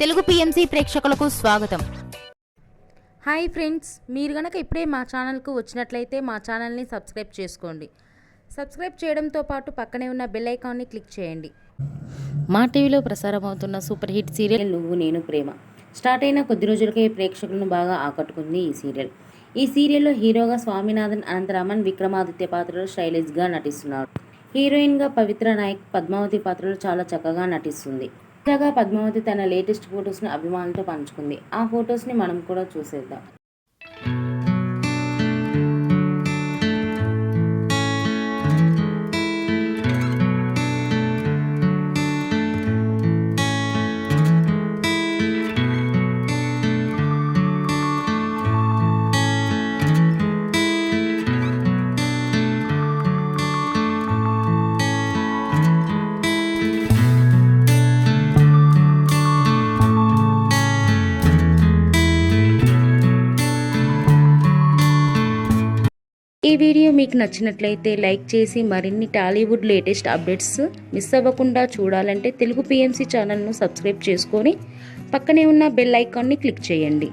Telugu PMC ప్రేక్షకులకు స్వాగతం. Hi friends, మీరు గనక ఇప్పుడే మా ఛానల్కు వచ్చినట్లయితే మా ఛానల్ని సబ్స్క్రైబ్ చేసుకోండి. సబ్స్క్రైబ్ చేయడంతో పాటు పక్కనే ఉన్న బెల్ ఐకాన్ని క్లిక్ చేయండి. మా టీవీలో ప్రసారమవుతున్న సూపర్ హిట్ సీరియల్ నువ్వు నేను ప్రేమ స్టార్ట్ అయిన కొద్ది రోజులకే ప్రేక్షకులను బాగా ఆకట్టుకుంది ఈ సీరియల్. ఈ సీరియల్లో హీరోగా స్వామినాథన్ అనంతరామన్ విక్రమాదిత్య పాత్రలో స్టైలిష్గా నటిస్తున్నాడు. హీరోయిన్గా పవిత్ర నాయక్ పద్మావతి పాత్రలో చాలా చక్కగా నటిస్తుంది. తాజాగా పద్మావతి తన లేటెస్ట్ ఫొటోస్ని అభిమానులతో పంచుకుంది. ఆ ఫొటోస్ని మనం కూడా చూసేద్దాం. ఈ వీడియో మీకు నచ్చినట్లయితే లైక్ చేసి మరిన్ని టాలీవుడ్ లేటెస్ట్ అప్డేట్స్ మిస్ అవ్వకుండా చూడాలంటే తెలుగు పిఎంసి ఛానల్ను సబ్స్క్రైబ్ చేసుకొని పక్కనే ఉన్న బెల్ ఐకాన్ని క్లిక్ చేయండి.